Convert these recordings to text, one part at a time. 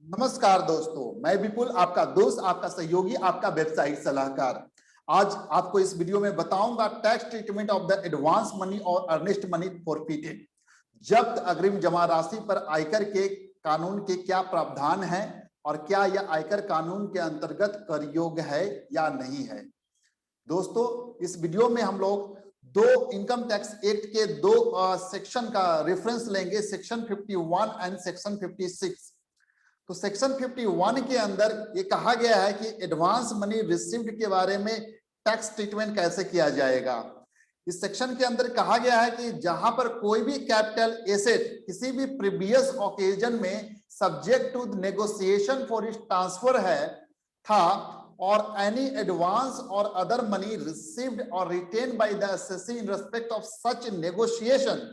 नमस्कार दोस्तों, मैं विपुल, आपका दोस्त, आपका सहयोगी, आपका व्यवसायिक सलाहकार। आज आपको इस वीडियो में बताऊंगा tax treatment of the advance money और अर्नेस्ट मनी फॉरफिटेड। जब्त अग्रिम जमा राशि पर आयकर के कानून के क्या प्रावधान है और क्या यह आयकर कानून के अंतर्गत कर योग्य है या नहीं है। दोस्तों, इस वीडियो में हम लोग दो इनकम टैक्स एक्ट के दो सेक्शन का रेफरेंस लेंगे, सेक्शन 51 एंड सेक्शन 56। तो सेक्शन 51 के अंदर ये कहा गया है कि एडवांस मनी रिसीव्ड के बारे में टैक्स ट्रीटमेंट कैसे किया जाएगा। इस सेक्शन के अंदर कहा गया है कि जहां पर कोई भी कैपिटल एसेट किसी भी प्रीवियस ओकेजन में subject to negotiation for its transfer है था और एनी एडवांस और अदर मनी रिसीव्ड और retain by the SSC in respect of such negotiation,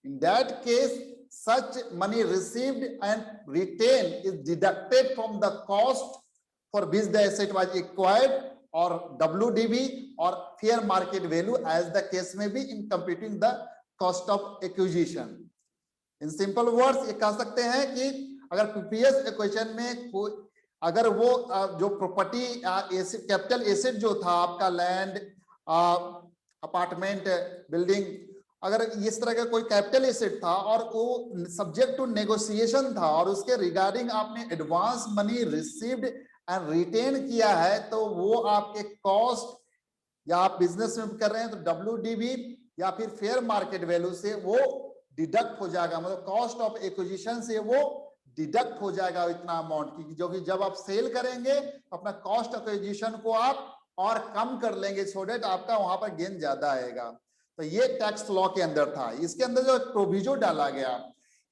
in that case such money received and retained is deducted from the cost for which the asset was acquired or WDV or fair market value as the case may be in computing the cost of acquisition. In simple words ये कह सकते हैं कि अगर previous equation में कोई अगर वो जो प्रॉपर्टी कैपिटल एसेट जो था आपका लैंड, अपार्टमेंट, बिल्डिंग, अगर इस तरह का कोई कैपिटल एसेट था और वो सब्जेक्ट टू नेगोशिएशन था और उसके रिगार्डिंग आपने advance money received and retain किया है, तो वो आपके कॉस्ट या आप बिजनेस में कर रहे हैं तो WDV या फिर फेयर मार्केट वैल्यू से वो डिडक्ट हो जाएगा, मतलब कॉस्ट ऑफ एक्विजिशन से वो डिडक्ट हो जाएगा इतना अमाउंट की, जो कि जब आप सेल करेंगे तो अपना कॉस्ट ऑफ एक्विजिशन को आप और कम कर लेंगे, सो दैट आपका वहां पर गेन ज्यादा आएगा। तो ये टैक्स लॉ के अंदर था। इसके अंदर जो प्रोविजो डाला गया,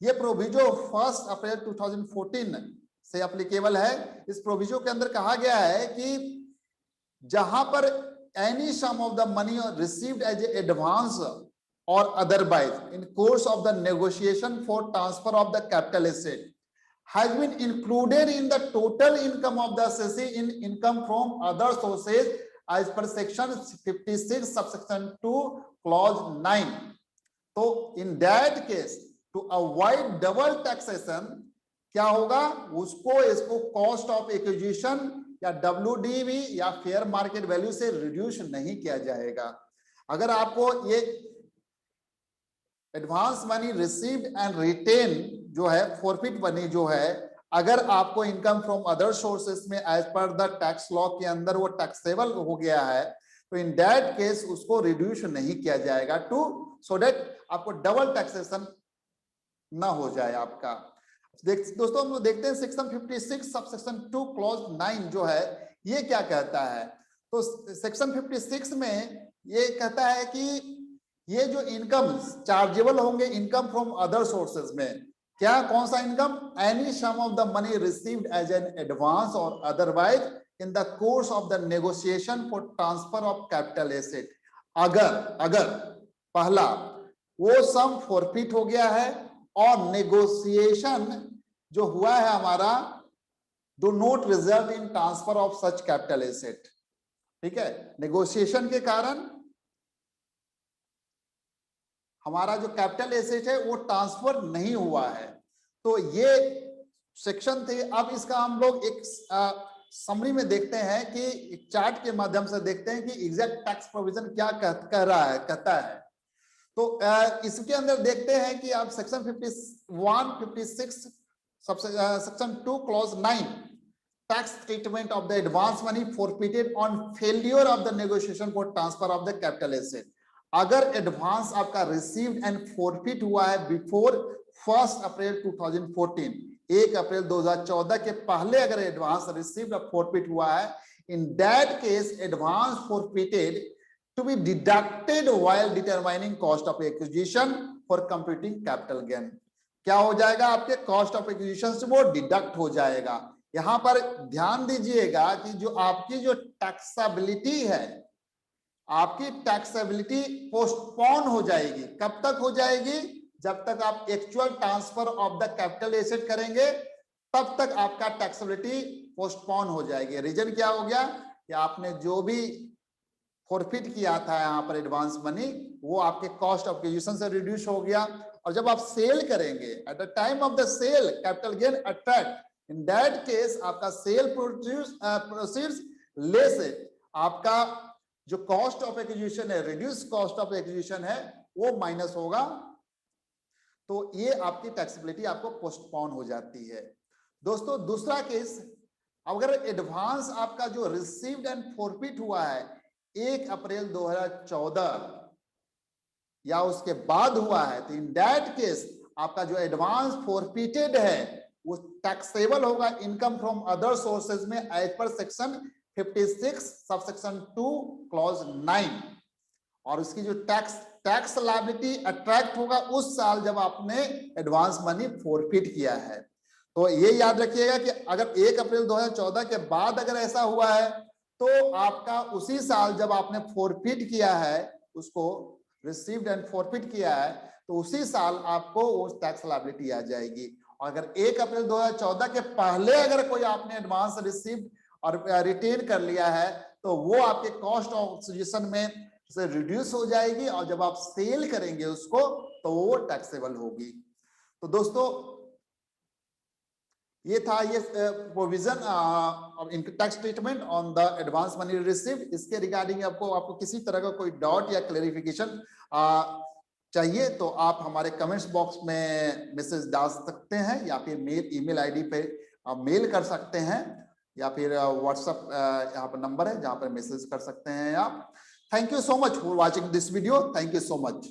ये प्रोविजो 1 अप्रैल 2014 से एप्लीकेबल है। इस प्रोविजो के अंदर कहा गया है कि जहां पर any sum of the money received as advance और otherwise in course of the negotiation for transfer of the capital asset has been included in the total income of the assessee in income from other sources as per section 56 subsection 2 clause 9. तो in that case to avoid double taxation क्या होगा, उसको इसको cost of acquisition या WDV या fair market value से reduce नहीं किया जाएगा। अगर आपको ये advance money received and retain जो है, फॉरफिट मनी जो है, अगर आपको इनकम फ्रॉम अदर सोर्सेस में as per the tax law के अंदर वो टैक्सेबल हो गया है, तो इन दैट केस उसको रिड्यूस नहीं किया जाएगा टू सो दैट आपको डबल टैक्सेशन ना हो जाए आपका। दोस्तों हम लोग देखते हैं सेक्शन 56 सबसेक्शन 2 क्लॉज 9 जो है ये क्या कहता है। तो सेक्शन 56 में ये कहता है कि ये जो इनकम चार्जेबल होंगे इनकम फ्रॉम अदर सोर्सेज में, क्या कौन सा income, any sum of the money received as an advance और otherwise in the course of the negotiation for transfer of capital asset. अगर पहला वो सम फॉरफिट हो गया है और नेगोशिएशन जो हुआ है हमारा do not result in transfer of such capital asset, ठीक है, नेगोशिएशन के कारण हमारा जो कैपिटल एसेट है वो ट्रांसफर नहीं हुआ है। तो ये सेक्शन थे। अब इसका हम लोग एक समरी में देखते हैं कि एक चार्ट के माध्यम से देखते हैं कि एग्जैक्ट टैक्स प्रोविजन क्या कहता है। तो इसके अंदर देखते हैं कि आप section 51, 56 section 2 clause 9 tax treatment of the advance money forfeited on failure of the negotiation for transfer of the capital asset. अगर एडवांस आपका रिसीव्ड एंड फॉरफिट हुआ है बिफोर 1 अप्रैल 2014, 1 अप्रैल 2014 के पहले अगर एडवांस रिसीव्ड और फॉरफिट हुआ है, in that case advance forfeited to be deducted while determining cost of acquisition for computing capital gain. क्या हो जाएगा, आपके कॉस्ट ऑफ एक्विजिशन से वो डिडक्ट हो जाएगा। यहां पर ध्यान दीजिएगा कि जो आपकी जो टैक्सेबिलिटी है, आपकी टैक्सेबिलिटी पोस्टपोन हो जाएगी। कब तक हो जाएगी, जब तक आप actual transfer of the capital asset करेंगे तब तक आपका टैक्सेबिलिटी पोस्टपोन हो जाएगी। रीजन क्या हो गया कि आपने जो भी फॉरफिट किया था यहाँ पर एडवांस मनी, वो आपके कॉस्ट ऑफ एक्विजिशन से रिड्यूस हो गया। और जब आप सेल करेंगे, at the time of the sale capital gain attract, in that case आपका सेल प्रोसीड्स लेस आपका जो कॉस्ट ऑफ एक्विजिशन है, रिड्यूस कॉस्ट ऑफ एक्विजिशन है, वो माइनस होगा, तो ये आपकी टैक्सेबिलिटी आपको पोस्टपोन हो जाती है। दोस्तों दूसरा केस, अगर एडवांस आपका जो रिसीव्ड एंड फॉरफिट हुआ है 1 अप्रैल 2014 या उसके बाद हुआ है, तो इन दैट केस आपका जो एडवांस फॉरफिटेड है वो टैक्सेबल होगा इनकम फ्रॉम अदर सोर्सेज में as per section 56 subsection 2 clause 9, और उसकी जो टैक्स लायबिलिटी अट्रैक्ट होगा उस साल जब आपने एडवांस मनी फॉरफिट किया है। तो ये याद रखिएगा कि अगर 1 अप्रैल 2014 के बाद अगर ऐसा हुआ है तो आपका उसी साल जब आपने फॉरफिट किया है, उसको रिसीव्ड एंड फॉरफिट किया है, तो उसी साल आपको वो टैक्स लायबिलिटी आ जाएगी। और अगर 1 अप्रैल 2014 के पहले अगर कोई आपने एडवांस रिसीव और रिटेन कर लिया है तो वो आपके कॉस्ट ऑफ एक्विजिशन में से रिड्यूस हो जाएगी, और जब आप सेल करेंगे उसको तो वो टैक्सेबल होगी। तो दोस्तों ये था ये provision of income tax treatment on the advance money received. इसके रिगार्डिंग आपको किसी तरह का कोई डाउट या क्लेरिफिकेशन चाहिए तो आप हमारे कमेंट्स बॉक्स में मैसेज डाल सकते हैं, या फिर ईमेल आईडी पे मेल कर सकते हैं, या फिर व्हाट्सएप यहाँ पर नंबर है जहाँ पर मैसेज कर सकते हैं आप। Thank you so much for watching this video. Thank you so much.